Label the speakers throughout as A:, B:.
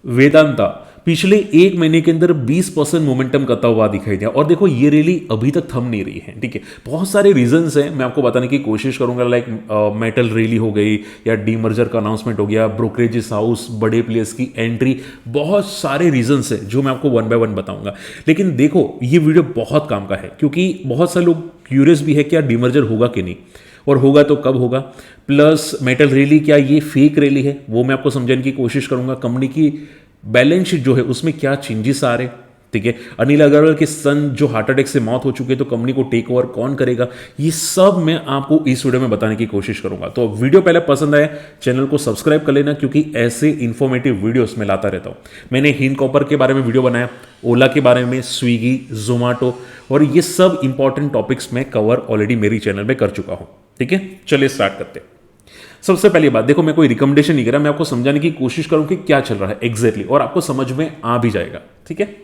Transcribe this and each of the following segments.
A: वेदांता पिछले एक महीने के अंदर 20% मोमेंटम करता हुआ दिखाई दिया। और देखो ये रैली अभी तक थम नहीं रही है, ठीक है। बहुत सारे रीजंस हैं, मैं आपको बताने की कोशिश करूंगा। लाइक मेटल रैली हो गई, या डीमर्जर का अनाउंसमेंट हो गया, ब्रोकरेजेस हाउस, बड़े प्लेयर्स की एंट्री, बहुत सारे रीजंस हैं जो मैं आपको वन बाय वन बताऊंगा। लेकिन देखो ये वीडियो बहुत काम का है, क्योंकि बहुत सारे लोग क्यूरियस भी है क्या डीमर्जर होगा कि नहीं, और होगा तो कब होगा। प्लस मेटल रैली क्या ये फेक रैली है, वो मैं आपको समझाने की कोशिश करूंगा। कंपनी की बैलेंस शीट जो है उसमें क्या चेंजेस आ रहे, ठीक है। अनिल अग्रवाल के सन जो हार्ट अटैक से मौत हो चुकी है, तो कंपनी को टेक ओवर कौन करेगा, ये सब मैं आपको इस वीडियो में बताने की कोशिश करूंगा। तो वीडियो पहले पसंद आए चैनल को सब्सक्राइब कर लेना, क्योंकि ऐसे इंफॉर्मेटिव वीडियोस मैं लाता रहता हूं। मैंने हिंद कॉपर के बारे में वीडियो बनाया, ओला के बारे में, स्विगी, जोमेटो, और ये सब इंपॉर्टेंट टॉपिक्स मैं कवर ऑलरेडी मेरी चैनल में कर चुका हूं, ठीक है। चलिए स्टार्ट करते हैं। सबसे पहली बात देखो, मैं कोई रिकमेंडेशन नहीं कर रहा, मैं आपको समझाने की कोशिश करूं कि क्या चल रहा है एग्जैक्टली, और आपको समझ में आ भी जाएगा, ठीक है।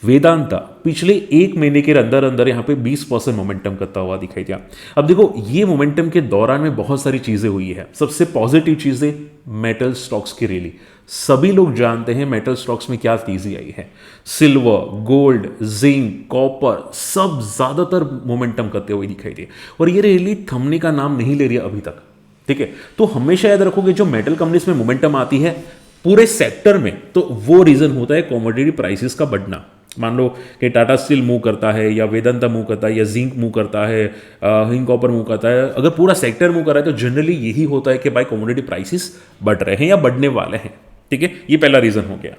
A: वेदांता पिछले एक महीने के अंदर अंदर यहां पे 20% मोमेंटम करता हुआ दिखाई दिया। अब देखो ये मोमेंटम के दौरान में बहुत सारी चीजें हुई है। सबसे पॉजिटिव चीजें मेटल स्टॉक्स की रैली। सभी लोग जानते हैं मेटल स्टॉक्स में क्या तेजी आई है। सिल्वर, गोल्ड, जिंक, कॉपर सब ज्यादातर मोमेंटम करते हुए दिखाई दिए, और ये रैली थमने का नाम नहीं ले रही है अभी तक, ठीक है। तो हमेशा याद रखोगे जो मेटल कंपनीज में मोमेंटम आती है पूरे सेक्टर में, तो वो रीजन होता है कॉमोडिटी प्राइसेस का बढ़ना। मान लो कि टाटा स्टील मूव करता है, या वेदांता मूव करता है, या जिंक मूव करता है, हिंद कॉपर मूव करता है, अगर पूरा सेक्टर मूव कर रहा है तो जनरली यही होता है कि भाई कॉमोडिटी प्राइसेस बढ़ रहे हैं या बढ़ने वाले हैं, ठीक है। ये पहला रीजन हो गया।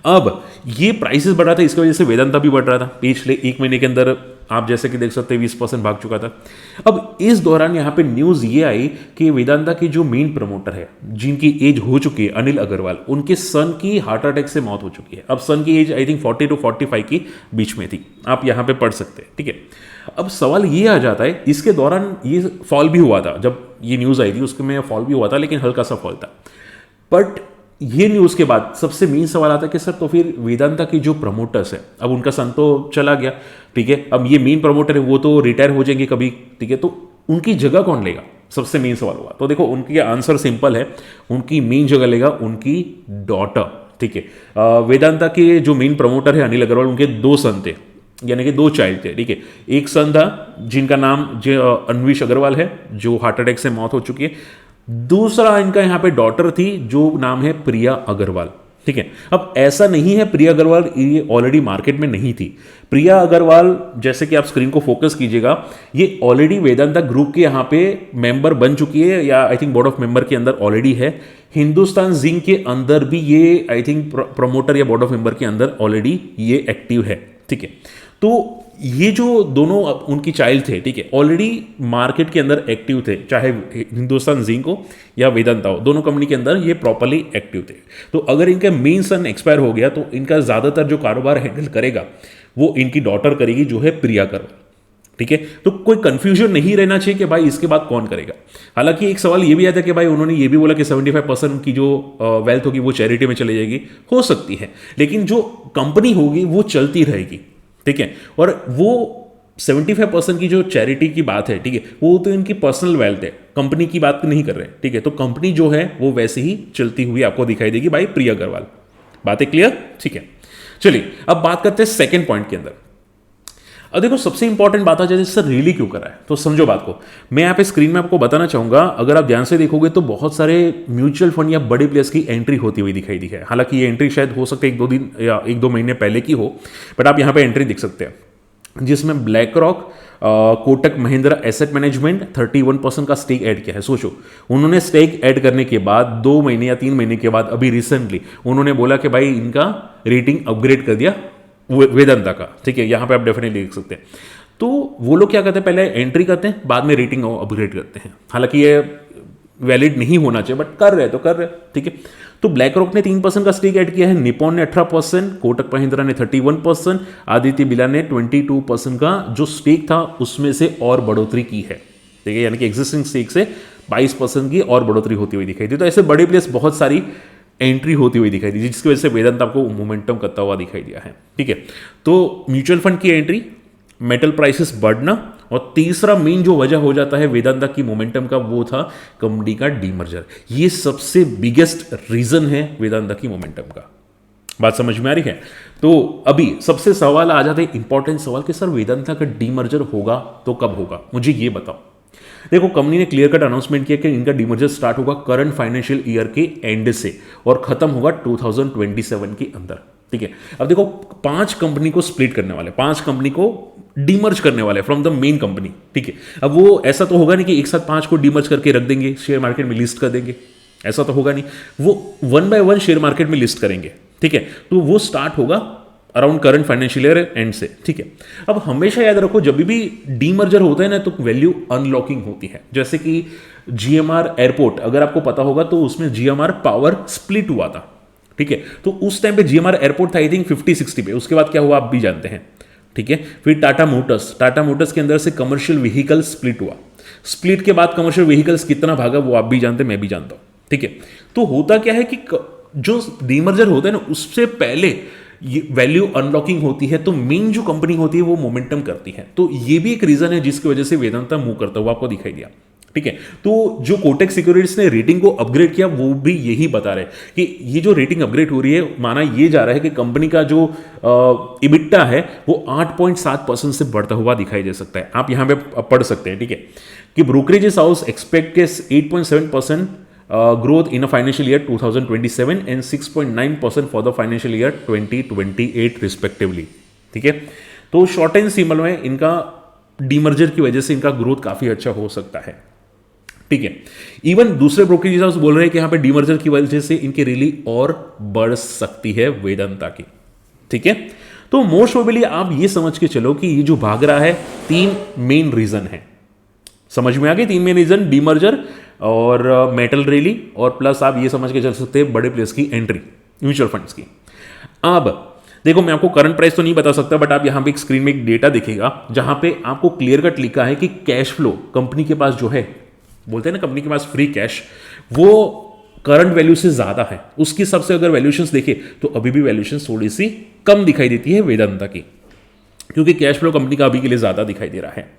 A: अब ये प्राइसेस बढ़ रहा था, इसकी वजह से वेदांता भी बढ़ रहा था। पिछले एक महीने के अंदर आप जैसे कि देख सकते हैं 20% भाग चुका था। अब इस दौरान यहां पे न्यूज ये आई कि वेदांता की जो मेन प्रमोटर है, जिनकी एज हो चुकी है, अनिल अग्रवाल, उनके सन की हार्ट अटैक से मौत हो चुकी है। अब सन की एज आई थिंक 40 to 45 की बीच में थी, आप यहां पे पढ़ सकते हैं, ठीक है। अब सवाल ये आ जाता है, इसके दौरान ये फॉल भी हुआ था, जब ये न्यूज आई थी उसमें फॉल भी हुआ था, लेकिन हल्का सा फॉल था। बट ये न्यूज के बाद सबसे मेन सवाल आता है कि सर तो फिर वेदांता की जो प्रमोटर्स है, अब उनका सन तो चला गया, ठीक है, अब ये मेन प्रमोटर है वो तो रिटायर हो जाएंगे कभी, ठीक है, तो उनकी जगह कौन लेगा, सबसे मेन सवाल हुआ। तो देखो उनकी आंसर सिंपल है, उनकी मेन जगह लेगा उनकी डॉटर, ठीक है। वेदांता के जो मेन प्रमोटर है अनिल अग्रवाल, उनके 2 सन थे, यानी कि 2 चाइल्ड थे, ठीक है। एक सन था जिनका नाम जो अन्विश अग्रवाल है, जो हार्ट अटैक से मौत हो चुकी है। दूसरा इनका यहां पे डॉटर थी जो नाम है प्रिया अग्रवाल, ठीक है। अब ऐसा नहीं है प्रिया अग्रवाल ये ऑलरेडी मार्केट में नहीं थी। प्रिया अग्रवाल, जैसे कि आप स्क्रीन को फोकस कीजिएगा, ये ऑलरेडी वेदांता ग्रुप के यहां पे मेंबर बन चुकी है, या I think board of member के अंदर ऑलरेडी है। हिंदुस्तान जिंक के अंदर भी ये आई थिंक प्रमोटर या बोर्ड ऑफ मेंबर के अंदर ऑलरेडी ये एक्टिव है, ठीक है। तो ये जो दोनों उनकी चाइल्ड थे, ठीक है, ऑलरेडी मार्केट के अंदर एक्टिव थे, चाहे हिंदुस्तान जिंक हो या वेदांता हो, दोनों कंपनी के अंदर ये प्रॉपर्ली एक्टिव थे। तो अगर इनका मेन सन एक्सपायर हो गया तो इनका ज्यादातर जो कारोबार हैंडल करेगा वो इनकी डॉटर करेगी, जो है प्रिया अग्रवाल, ठीक है। तो कोई कंफ्यूजन नहीं रहना चाहिए कि भाई इसके बाद कौन करेगा। हालांकि एक सवाल ये भी आया था कि भाई उन्होंने ये भी बोला कि 75% की जो वेल्थ होगी वो चैरिटी में चली जाएगी, हो सकती है, लेकिन जो कंपनी होगी वो चलती रहेगी, ठीक है। और वो 75% की जो चैरिटी की बात है, ठीक है, वो तो इनकी पर्सनल वेल्थ है, कंपनी की बात नहीं कर रहे हैं, ठीक है। तो कंपनी जो है वो वैसे ही चलती हुई आपको दिखाई देगी भाई प्रिया अग्रवाल। बातें क्लियर, ठीक है। चलिए अब बात करते हैं सेकंड पॉइंट के अंदर। अब देखो सबसे इंपॉर्टेंट बात आ जाए सर रैली क्यों कर रहा है, तो समझो बात को। मैं यहाँ पे स्क्रीन में आपको बताना चाहूंगा, अगर आप ध्यान से देखोगे तो बहुत सारे म्यूचुअल फंड या बड़े प्लेयर्स की एंट्री होती हुई दिखाई दी है। हालांकि ये एंट्री शायद हो सकते 1-2 दिन या 1-2 महीने पहले की हो, बट आप यहाँ पे एंट्री देख सकते हैं, जिसमें black rock, Kotak Mahindra asset management 31% का स्टेक ऐड किया है। सोचो उन्होंने स्टेक ऐड करने के बाद 2 महीने या 3 महीने के बाद अभी रिसेंटली उन्होंने बोला कि भाई इनका रेटिंग अपग्रेड कर दिया वेदांता का, ठीक है। यहां पे आप डेफिनेटली देख सकते हैं। तो वो लोग क्या करते हैं, पहले एंट्री करते हैं, बाद में रेटिंग अपग्रेड करते हैं। हालांकि ये वैलिड नहीं होना चाहिए, बट कर रहे तो कर रहे, ठीक है। तो ब्लैक रॉक ने 3% का स्टेक ऐड किया है, निपॉन ने 18%, कोटक महिंद्रा ने 31%, आदित्य बिरला ने 22% का जो स्टेक था उसमें से और बढ़ोतरी की है, ठीक है। यानी कि एग्जिस्टिंग स्टेक से 22% की और बढ़ोतरी होती हुई दिखाई दी। तो ऐसे बड़े प्लेयर्स बहुत सारी एंट्री होती हुई दिखाई दी, जिसकी वजह से वेदांता आपको मोमेंटम करता हुआ दिखाई दिया है, ठीक है। तो म्यूचुअल फंड की एंट्री, मेटल प्राइसेस बढ़ना और तीसरा मेन जो वजह हो जाता है वेदांता की मोमेंटम का, वो था कंपनी का डीमर्जर। ये सबसे बिगेस्ट रीजन है वेदांता की मोमेंटम का। बात समझ में आ रही है? तो अभी सबसे सवाल आ जाते हैं, इंपॉर्टेंट सवाल कि सर वेदांता का डीमर्जर होगा तो कब होगा, मुझे ये बताओ। देखो, कंपनी ने क्लियर कट अनाउंसमेंट किया कि इनका डीमर्जर स्टार्ट होगा करंट फाइनेंशियल ईयर के एंड से और खत्म होगा 2027 के अंदर। ठीक है, अब देखो 5 कंपनी को स्प्लिट करने वाले, 5 कंपनी को डीमर्ज करने वाले फ्रॉम द मेन कंपनी। ठीक है, अब वो ऐसा तो होगा नहीं कि एक साथ 5 को डीमर्ज करके रख देंगे, शेयर मार्केट में लिस्ट कर देंगे, ऐसा तो होगा नहीं। वो 1 बाय 1 शेयर मार्केट में लिस्ट करेंगे। ठीक है, तो वो स्टार्ट होगा around current financial year and से। ठीक है, अब हमेशा याद रखो जब भी डीमर्जर होता है ना तो वैल्यू अनलॉकिंग होती है। जैसे कि जीएमआर एयरपोर्ट, अगर आपको पता होगा तो उसमें जीएमआर पावर स्प्लिट हुआ था। ठीक है, तो उस टाइम पे जीएमआर एयरपोर्ट था आई थिंक 50-60 पे। उसके बाद क्या हुआ आप भी जानते हैं। ठीक है, फिर टाटा मोटर्स के अंदर से कमर्शियल व्हीकल स्प्लिट हुआ। स्प्लिट के बाद कमर्शियल व्हीकल्स कितना भागा वो आप भी जानते हैं, मैं भी जानता हूं। ठीक है, तो होता क्या है कि जो डीमर्जर होता है ना उससे पहले ये वैल्यू अनलॉकिंग होती है, तो मेन जो कंपनी होती है वो मोमेंटम करती है। तो ये भी एक रीजन है जिसकी वजह से वेदांता मूव करता हुआ आपको दिखाई दिया। ठीक है, तो जो कोटक सिक्योरिटीज ने रेटिंग को अपग्रेड किया वो भी यही बता रहे कि ये जो रेटिंग अपग्रेड हो रही है, माना ये जा रहा है कि कंपनी का जो इबिट्टा है वो 8.7% से बढ़ता हुआ दिखाई दे सकता है। आप यहां पे पढ़ सकते हैं। ठीक है, कि ब्रोकरेजेस हाउस एक्सपेक्ट के 8.7% growth in a financial year 2027 and 6.9% for the financial year 2028 respectively। ठीक है, तो शॉर्ट एंड सिंपल में इनका डीमर्जर की वजह से इनका ग्रोथ काफी अच्छा हो सकता है। ठीक है, इवन दूसरे ब्रोकरेज हाउस बोल रहे हैं कि यहां पे डीमर्जर की वजह से इनकी रैली और बढ़ सकती है वेदांता की। ठीक है, तो मोस्ट प्रोबेबली आप ये समझ के चलो कि ये जो भाग रहा है 3 मेन रीजन है। समझ में आ गई? 3 मेन रीजन, डीमर्जर और मेटल रैली, और प्लस आप ये समझ के चल सकते हैं बड़े प्लेयर्स की एंट्री म्यूचुअल फंड्स की। अब देखो, मैं आपको करंट प्राइस तो नहीं बता सकता, बट आप यहां पे एक स्क्रीन में एक डेटा दिखेगा जहां पे आपको क्लियर कट लिखा है कि कैश फ्लो कंपनी के पास जो है, बोलते हैं ना कंपनी के पास फ्री कैश, वो करंट वैल्यू से ज्यादा है। उसके हिसाब से अगर वैल्यूएशंस देखे तो अभी भी वैल्यूएशंस थोड़ी सी कम दिखाई देती है वेदांता की, क्योंकि कैश फ्लो कंपनी का अभी के लिए ज्यादा दिखाई दे रहा है।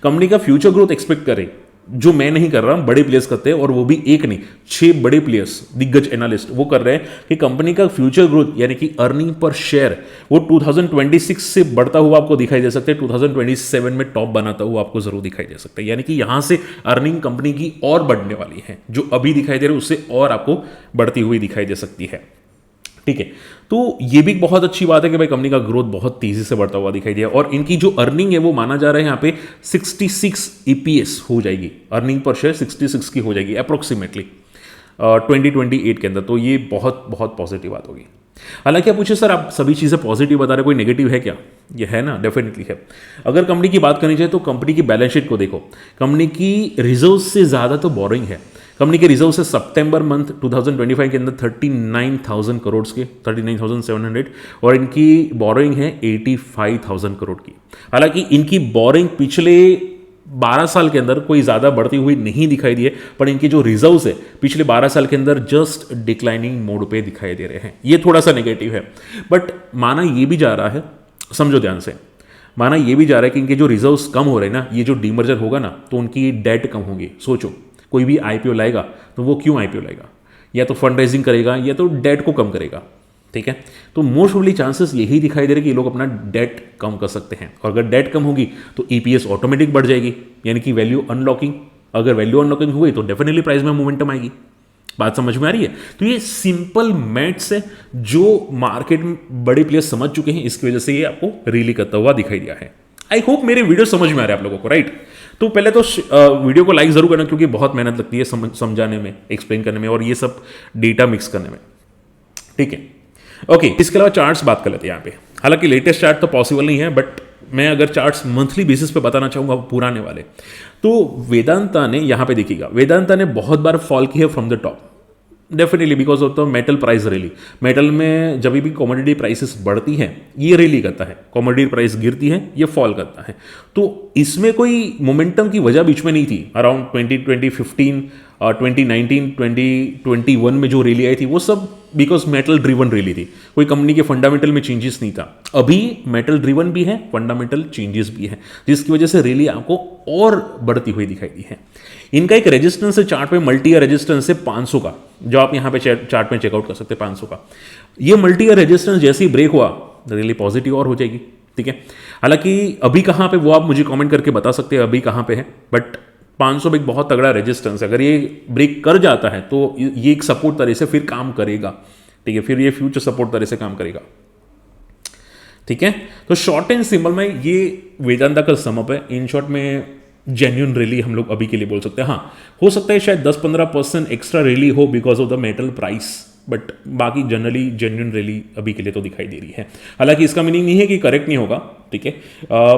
A: कंपनी का फ्यूचर ग्रोथ एक्सपेक्ट करें, जो मैं नहीं कर रहा हूं, बड़े प्लेयर्स करते हैं, और वो भी एक नहीं 6 बड़े प्लेयर्स दिग्गज एनालिस्ट वो कर रहे हैं कि कंपनी का फ्यूचर ग्रोथ यानी कि अर्निंग पर शेयर वो 2026 से बढ़ता हुआ आपको दिखाई दे सकता है, 2027 में टॉप बनाता हुआ आपको जरूर दिखाई दे सकता है। यानी कि यहां से अर्निंग कंपनी की और बढ़ने वाली है, जो अभी दिखाई दे रही है उससे और आपको बढ़ती हुई दिखाई दे सकती है। ठीक है, तो ये भी बहुत अच्छी बात है कि भाई कंपनी का ग्रोथ बहुत तेजी से बढ़ता हुआ दिखाई दिया, और इनकी जो अर्निंग है वो माना जा रहा है यहाँ पे 66 ईपीएस हो जाएगी, अर्निंग पर शेयर 66 की हो जाएगी अप्रोक्सीमेटली 2028 के अंदर। तो ये बहुत बहुत पॉजिटिव बात होगी। हालांकि आप पूछे सर आप सभी चीज़ें पॉजिटिव बता रहे, कोई नेगेटिव है क्या? ये है ना, डेफिनेटली है। अगर कंपनी की बात करनी चाहिए तो कंपनी की बैलेंस शीट को देखो, कंपनी की रिजर्व से ज़्यादा तो बोरिंग है। कंपनी के रिजर्व से सितंबर मंथ 2025 के अंदर 39,000 करोड़ के 39,700, और इनकी बोरिंग है 85,000 करोड़ की। हालांकि इनकी बोरिंग पिछले 12 साल के अंदर कोई ज़्यादा बढ़ती हुई नहीं दिखाई दी है, पर इनके जो रिजर्व्स है पिछले 12 साल के अंदर जस्ट डिक्लाइनिंग मोड पे दिखाई दे रहे हैं। ये थोड़ा सा नेगेटिव है, बट माना ये भी जा रहा है, समझो ध्यान से, माना ये भी जा रहा है कि इनके जो रिजर्व्स कम हो रहे हैं ना, ये जो डीमर्जर होगा ना तो उनकी डेट कम होगी। सोचो, कोई भी आईपीओ लाएगा तो वो क्यों आईपीओ लाएगा? या तो फंड रेजिंग करेगा या तो डेट को कम करेगा। ठीक है, तो मोस्ट प्रोबेबली चांसेस यही दिखाई दे रहे कि ये लोग अपना डेट कम कर सकते हैं, और अगर डेट कम होगी तो ईपीएस ऑटोमेटिक बढ़ जाएगी, यानी कि वैल्यू अनलॉकिंग। अगर वैल्यू अनलॉकिंग हुई तो डेफिनेटली प्राइस में मोमेंटम आएगी। बात समझ में आ रही है? तो ये सिंपल मैथ्स है जो मार्केट में बड़े प्लेयर्स समझ चुके हैं, इसकी वजह से ये आपको रियली करता हुआ दिखाई दिया है। आई होप मेरे वीडियो समझ में आ रहे हैं आप लोगों को, राइट? तो पहले तो वीडियो को लाइक जरूर करना, क्योंकि बहुत मेहनत लगती है समझाने में, एक्सप्लेन करने में, और ये सब डेटा मिक्स करने में। ठीक है, ओके, इसके अलावा चार्ट्स बात कर लेते हैं यहाँ पे। हालांकि लेटेस्ट चार्ट तो पॉसिबल नहीं है, बट मैं अगर चार्ट्स मंथली बेसिस पे बताना चाहूंगा पुराने वाले, तो वेदांता ने यहाँ पे देखिएगा, वेदांता ने बहुत बार फॉल की है from the top, definitely because of the metal price rally. Metal में जब भी कमोडिटी प्राइसेस बढ़ती हैं ये रैली करता है, कमोडिटी प्राइस गिरती है ये फॉल करता है। तो इसमें कोई मोमेंटम की वजह बीच में नहीं थी। अराउंड 2015 2019 2021 में जो रैली आई थी वो सब बिकॉज मेटल ड्रिवन रैली थी, कोई कंपनी के फंडामेंटल में चेंजेस नहीं था। अभी मेटल ड्रिवन भी है, फंडामेंटल चेंजेस भी है, जिसकी वजह से रैली आपको और बढ़ती हुई दिखाई दी है। इनका एक रेजिस्टेंस है चार्ट पे, मल्टी ईयर रेजिस्टेंस है 500 का, जो आप यहाँ पे चार्ट में चेकआउट कर सकते हैं 500 का। ये मल्टी ईयर रेजिस्टेंस जैसे ही ब्रेक हुआ रैली पॉजिटिव और हो जाएगी, ठीक है। हालांकि अभी कहाँ पे वो आप मुझे कमेंट करके बता सकते हैं अभी कहाँ पे है, बट 500 भी एक बहुत तगड़ा रेजिस्टेंस है। अगर ये ब्रेक कर जाता है तो ये एक सपोर्ट तरह से फिर काम करेगा, ठीक है, फिर ये फ्यूचर सपोर्ट तरह से काम करेगा, ठीक है। तो शॉर्ट एंड सिंबल में ये वेदांता का समअप है। इन शॉर्ट में जेन्युइन रैली हम लोग अभी के लिए बोल सकते हैं। हाँ, हो सकता है शायद 10-15% एक्स्ट्रा रैली हो because of the metal price, but बाकी जनरली जेन्युइन रैली अभी के लिए तो दिखाई दे रही है। हालांकि इसका मीनिंग नहीं है कि करेक्ट नहीं होगा, ठीक है।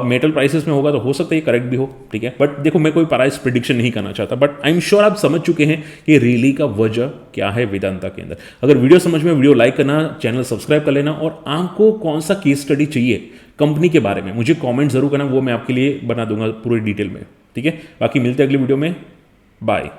A: मेटल प्राइसेस में होगा तो हो सकता है करेक्ट भी हो, ठीक है। बट देखो, मैं कोई प्राइस प्रिडिक्शन नहीं करना चाहता, बट आई एम श्योर आप समझ चुके हैं कि रैली का वजह क्या है वेदांता के अंदर। अगर वीडियो समझ में, वीडियो लाइक करना, चैनल सब्सक्राइब कर लेना, और आपको कौन सा केस स्टडी चाहिए कंपनी के बारे में मुझे कॉमेंट जरूर करना, वो मैं आपके लिए बना दूंगा पूरी डिटेल में, ठीक है। बाकी मिलते हैं अगली वीडियो में, बाय।